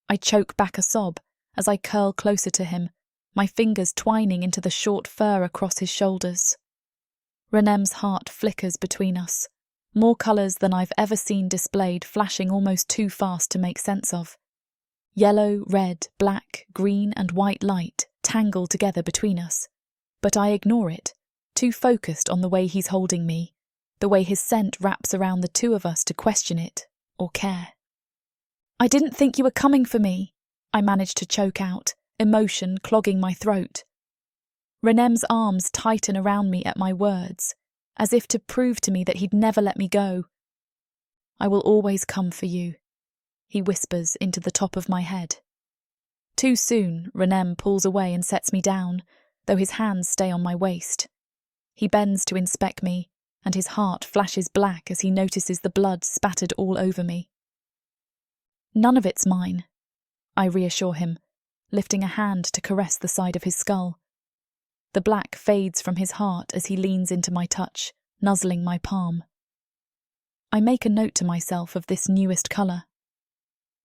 [SPEAKER 2] I choke back a sob as I curl closer to him, my fingers twining into the short fur across his shoulders. Renem's heart flickers between us, more colours than I've ever seen displayed flashing almost too fast to make sense of. Yellow, red, black, green and white light tangle together between us, but I ignore it, too focused on the way he's holding me, the way his scent wraps around the two of us to question it or care. "I didn't think you were coming for me," I manage to choke out, emotion clogging my throat. Renem's arms tighten around me at my words, as if to prove to me that he'd never let me go. "I will always come for you," he whispers into the top of my head. Too soon, Renem pulls away and sets me down, though his hands stay on my waist. He bends to inspect me, and his heart flashes black as he notices the blood spattered all over me. "None of it's mine," I reassure him, lifting a hand to caress the side of his skull. The black fades from his heart as he leans into my touch, nuzzling my palm. I make a note to myself of this newest colour.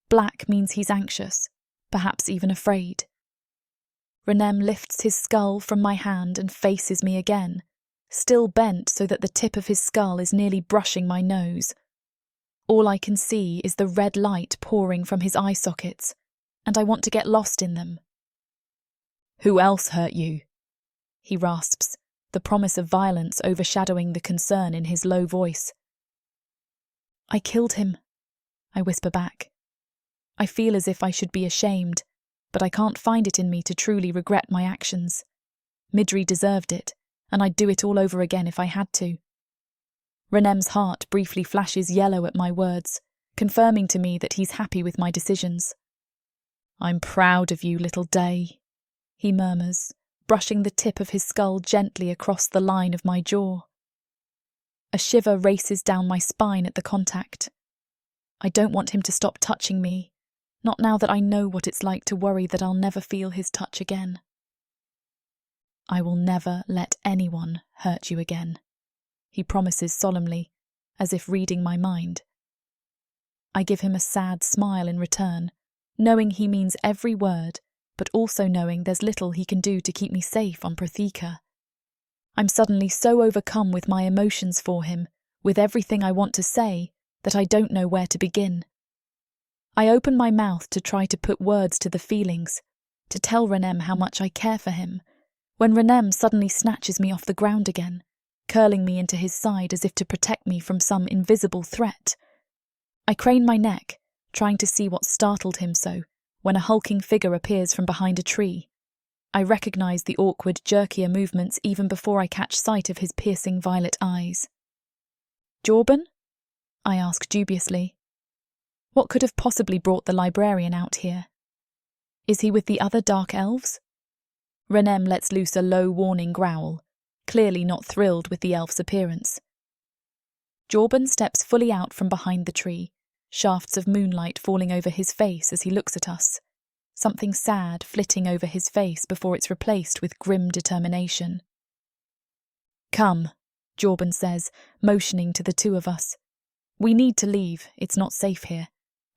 [SPEAKER 2] Black means he's anxious, perhaps even afraid. Renem lifts his skull from my hand and faces me again, still bent so that the tip of his skull is nearly brushing my nose. All I can see is the red light pouring from his eye sockets, and I want to get lost in them. "Who else hurt you?" he rasps, the promise of violence overshadowing the concern in his low voice. "I killed him," I whisper back. I feel as if I should be ashamed, but I can't find it in me to truly regret my actions. Midri deserved it, and I'd do it all over again if I had to. Renem's heart briefly flashes yellow at my words, confirming to me that he's happy with my decisions. "I'm proud of you, little Day," he murmurs, brushing the tip of his skull gently across the line of my jaw. A shiver races down my spine at the contact. I don't want him to stop touching me, not now that I know what it's like to worry that I'll never feel his touch again. "I will never let anyone hurt you again," he promises solemnly, as if reading my mind. I give him a sad smile in return, knowing he means every word, but also knowing there's little he can do to keep me safe on Protheka. I'm suddenly so overcome with my emotions for him, with everything I want to say, that I don't know where to begin. I open my mouth to try to put words to the feelings, to tell Renem how much I care for him, when Renem suddenly snatches me off the ground again, curling me into his side as if to protect me from some invisible threat. I crane my neck, trying to see what startled him so, when a hulking figure appears from behind a tree. I recognise the awkward, jerkier movements even before I catch sight of his piercing violet eyes. "Jorben?" I ask dubiously. What could have possibly brought the librarian out here? Is he with the other dark elves? Renem lets loose a low warning growl, clearly not thrilled with the elf's appearance. Jorben steps fully out from behind the tree, shafts of moonlight falling over his face as he looks at us, something sad flitting over his face before it's replaced with grim determination. "Come," Jorben says, motioning to the two of us. "We need to leave, it's not safe here.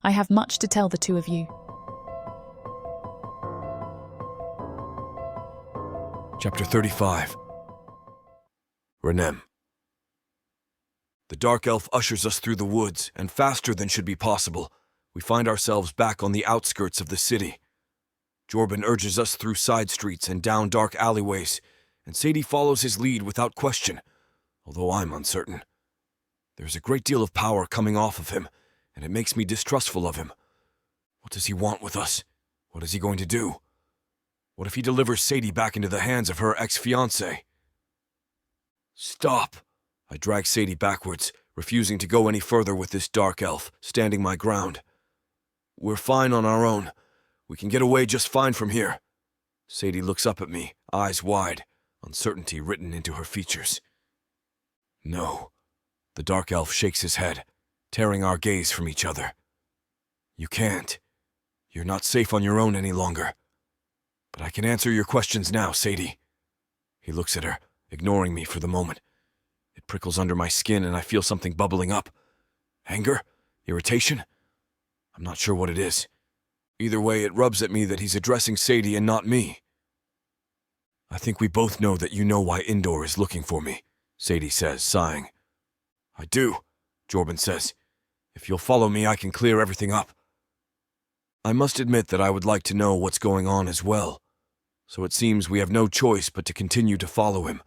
[SPEAKER 2] I have much to tell the two of you."
[SPEAKER 1] Chapter 35. Renem. The dark elf ushers us through the woods, and faster than should be possible, we find ourselves back on the outskirts of the city. Jorben urges us through side streets and down dark alleyways, and Sadie follows his lead without question, although I'm uncertain. There's a great deal of power coming off of him, and it makes me distrustful of him. What does he want with us? What is he going to do? What if he delivers Sadie back into the hands of her ex-fiancé? Stop! I drag Sadie backwards, refusing to go any further with this dark elf, standing my ground. We're fine on our own. We can get away just fine from here. Sadie looks up at me, eyes wide, uncertainty written into her features. No. The dark elf shakes his head, tearing our gaze from each other. You can't. You're not safe on your own any longer. But I can answer your questions now, Sadie. He looks at her, ignoring me for the moment. It prickles under my skin and I feel something bubbling up. Anger? Irritation? I'm not sure what it is. Either way, it rubs at me that he's addressing Sadie and not me. I think we both know that you know why Indor is looking for me, Sadie says, sighing. I do, Jorben says. If you'll follow me, I can clear everything up. I must admit that I would like to know what's going on as well, so it seems we have no choice but to continue to follow him.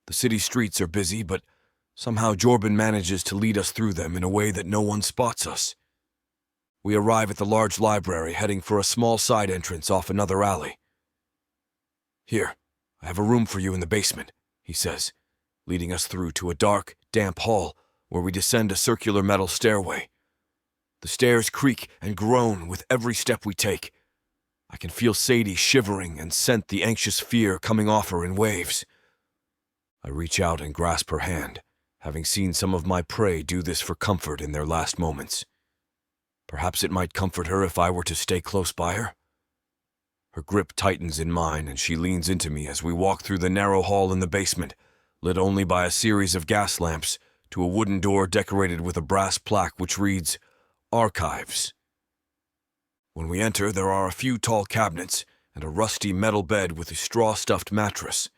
[SPEAKER 1] The city streets are busy, but somehow Jorben manages to lead us through them in a way that no one spots us. We arrive at the large library, heading for a small side entrance off another alley. Here, I have a room for you in the basement, he says, leading us through to a dark, damp hall where we descend a circular metal stairway. The stairs creak and groan with every step we take. I can feel Sadie shivering and scent the anxious fear coming off her in waves. I reach out and grasp her hand, having seen some of my prey do this for comfort in their last moments. Perhaps it might comfort her if I were to stay close by her. Her grip tightens in mine and she leans into me as we walk through the narrow hall in the basement, lit only by a series of gas lamps, to a wooden door decorated with a brass plaque which reads, Archives. When we enter, there are a few tall cabinets and a rusty metal bed with a straw-stuffed mattress.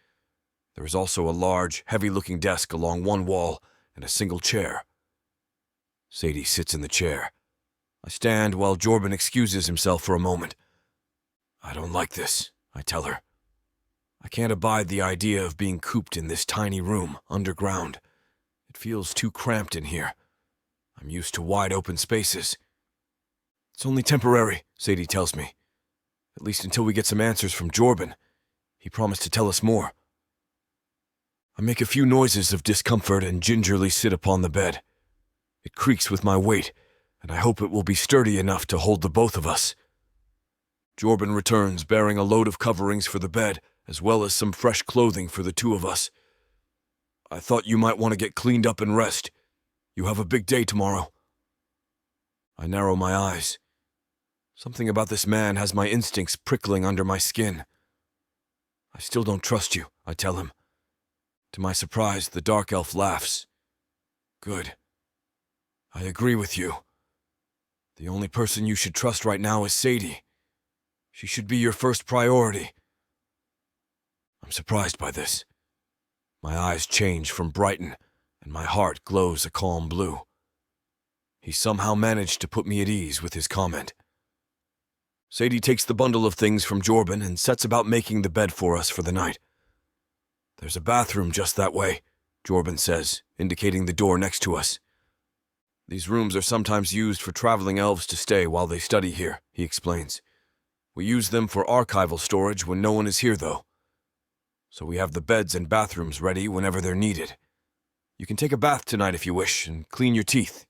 [SPEAKER 1] There is also a large, heavy-looking desk along one wall and a single chair. Sadie sits in the chair. I stand while Jorben excuses himself for a moment. I don't like this, I tell her. I can't abide the idea of being cooped in this tiny room, underground. It feels too cramped in here. I'm used to wide open spaces. It's only temporary, Sadie tells me. At least until we get some answers from Jorben. He promised to tell us more. I make a few noises of discomfort and gingerly sit upon the bed. It creaks with my weight, and I hope it will be sturdy enough to hold the both of us. Jorben returns bearing a load of coverings for the bed, as well as some fresh clothing for the two of us. I thought you might want to get cleaned up and rest. You have a big day tomorrow. I narrow my eyes. Something about this man has my instincts prickling under my skin. I still don't trust you, I tell him. To my surprise, the dark elf laughs. Good. I agree with you. The only person you should trust right now is Sadie. She should be your first priority. I'm surprised by this. My eyes change from brighten, and my heart glows a calm blue. He somehow managed to put me at ease with his comment. Sadie takes the bundle of things from Jorben and sets about making the bed for us for the night. There's a bathroom just that way, Jorben says, indicating the door next to us. These rooms are sometimes used for traveling elves to stay while they study here, he explains. We use them for archival storage when no one is here, though. So we have the beds and bathrooms ready whenever they're needed. You can take a bath tonight if you wish, and clean your teeth.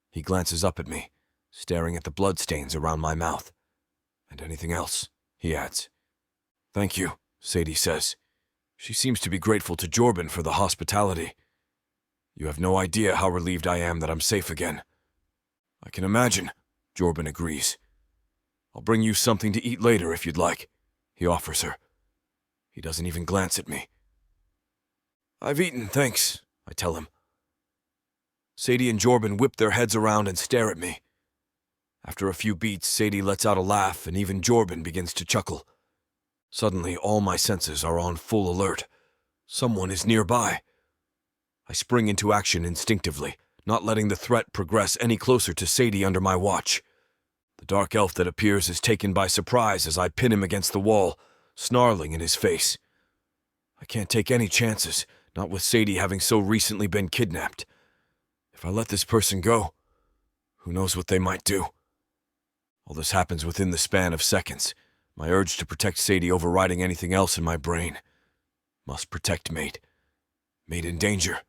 [SPEAKER 1] He glances up at me, staring at the bloodstains around my mouth. And anything else, he adds. Thank you, Sadie says. She seems to be grateful to Jorben for the hospitality. You have no idea how relieved I am that I'm safe again. I can imagine, Jorben agrees. I'll bring you something to eat later if you'd like, he offers her. He doesn't even glance at me. I've eaten, thanks, I tell him. Sadie and Jorben whip their heads around and stare at me. After a few beats, Sadie lets out a laugh and even Jorben begins to chuckle. Suddenly, all my senses are on full alert. Someone is nearby. I spring into action instinctively, not letting the threat progress any closer to Sadie under my watch. The dark elf that appears is taken by surprise as I pin him against the wall, snarling in his face. I can't take any chances, not with Sadie having so recently been kidnapped. If I let this person go, who knows what they might do? All this happens within the span of seconds, my urge to protect Sadie overriding anything else in my brain. Must protect mate. Mate in danger.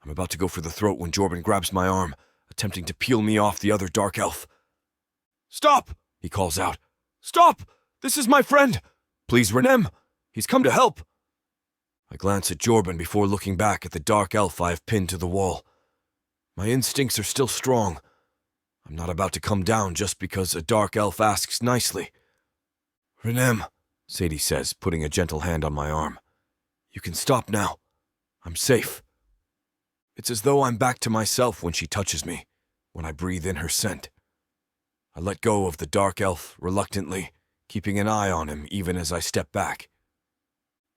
[SPEAKER 1] I'm about to go for the throat when Jorben grabs my arm, attempting to peel me off the other dark elf. Stop! He calls out. Stop! This is my friend! Please, Renem! He's come to help! I glance at Jorben before looking back at the dark elf I have pinned to the wall. My instincts are still strong. I'm not about to come down just because a dark elf asks nicely. Renem, Sadie says, putting a gentle hand on my arm. You can stop now. I'm safe. It's as though I'm back to myself when she touches me, when I breathe in her scent. I let go of the dark elf reluctantly, keeping an eye on him even as I step back.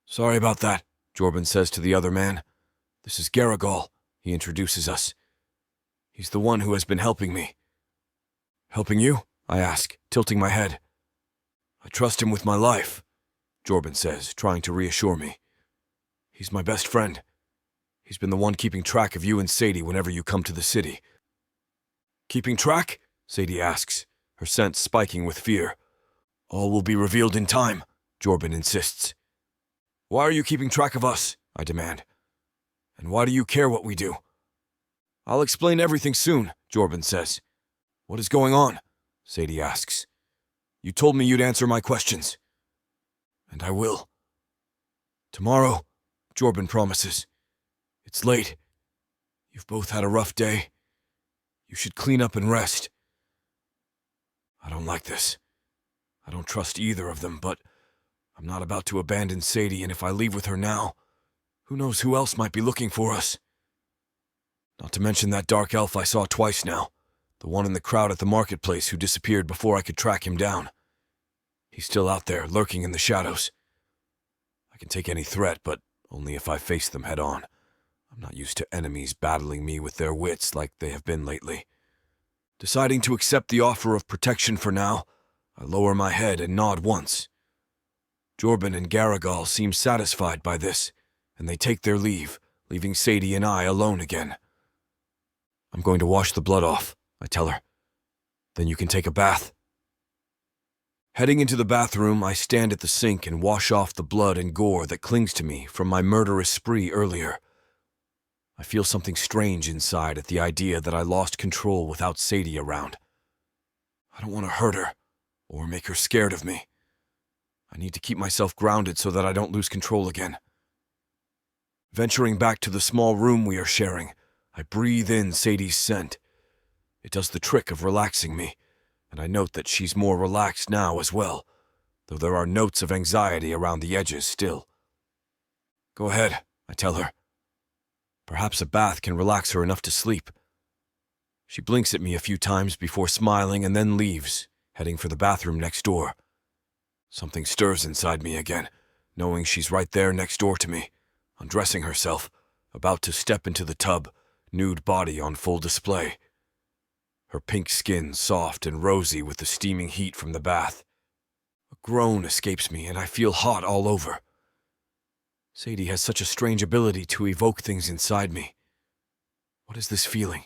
[SPEAKER 1] Sorry about that, Jorben says to the other man. This is Garagol, he introduces us. He's the one who has been helping me. Helping you? I ask, tilting my head. I trust him with my life, Jorben says, trying to reassure me. He's my best friend. He's been the one keeping track of you and Sadie whenever you come to the city. Keeping track? Sadie asks, her sense spiking with fear. All will be revealed in time, Jorben insists. Why are you keeping track of us? I demand. And why do you care what we do? I'll explain everything soon, Jorben says. What is going on? Sadie asks. You told me you'd answer my questions. And I will. Tomorrow, Jorben promises. It's late. You've both had a rough day. You should clean up and rest. I don't like this. I don't trust either of them, but I'm not about to abandon Sadie, and if I leave with her now, who knows who else might be looking for us? Not to mention that dark elf I saw twice now, the one in the crowd at the marketplace who disappeared before I could track him down. He's still out there, lurking in the shadows. I can take any threat, but only if I face them head on. I'm not used to enemies battling me with their wits like they have been lately. Deciding to accept the offer of protection for now, I lower my head and nod once. Jorben and Garagol seem satisfied by this, and they take their leave, leaving Sadie and I alone again. I'm going to wash the blood off, I tell her. Then you can take a bath. Heading into the bathroom, I stand at the sink and wash off the blood and gore that clings to me from my murderous spree earlier. I feel something strange inside at the idea that I lost control without Sadie around. I don't want to hurt her or make her scared of me. I need to keep myself grounded so that I don't lose control again. Venturing back to the small room we are sharing, I breathe in Sadie's scent. It does the trick of relaxing me, and I note that she's more relaxed now as well, though there are notes of anxiety around the edges still. Go ahead, I tell her. Perhaps a bath can relax her enough to sleep. She blinks at me a few times before smiling and then leaves, heading for the bathroom next door. Something stirs inside me again, knowing she's right there next door to me, undressing herself, about to step into the tub, nude body on full display. Her pink skin soft and rosy with the steaming heat from the bath. A groan escapes me and I feel hot all over. Sadie has such a strange ability to evoke things inside me. What is this feeling?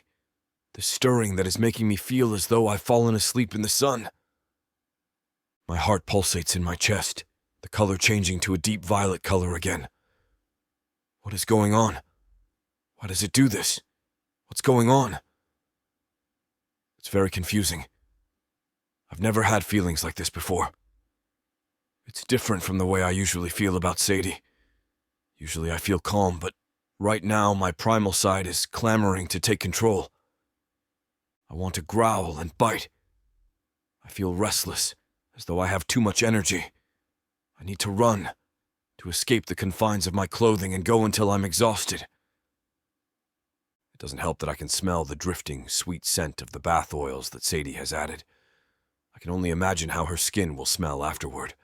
[SPEAKER 1] This stirring that is making me feel as though I've fallen asleep in the sun. My heart pulsates in my chest, the color changing to a deep violet color again. What is going on? Why does it do this? What's going on? It's very confusing. I've never had feelings like this before. It's different from the way I usually feel about Sadie. Usually I feel calm, but right now my primal side is clamoring to take control. I want to growl and bite. I feel restless, as though I have too much energy. I need to run, to escape the confines of my clothing and go until I'm exhausted. It doesn't help that I can smell the drifting, sweet scent of the bath oils that Sadie has added. I can only imagine how her skin will smell afterward.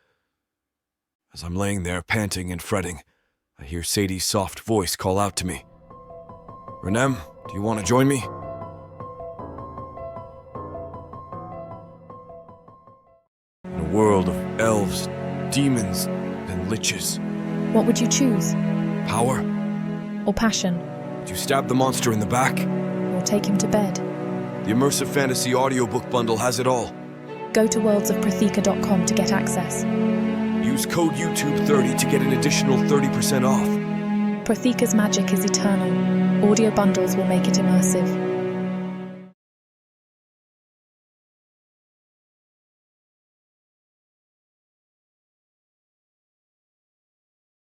[SPEAKER 1] As I'm laying there, panting and fretting, I hear Sadie's soft voice call out to me. "Renem, do you want to join me?" In a world of elves, demons, and liches.
[SPEAKER 2] What would you choose?
[SPEAKER 1] Power?
[SPEAKER 2] Or passion?
[SPEAKER 1] Would you stab the monster in the back?
[SPEAKER 2] Or take him to bed?
[SPEAKER 1] The immersive fantasy audiobook bundle has it all.
[SPEAKER 2] Go to worldsofprotheka.com to get access.
[SPEAKER 1] Use code YouTube30 to get an additional 30% off.
[SPEAKER 2] Protheka's magic is eternal. Audio bundles will make it immersive.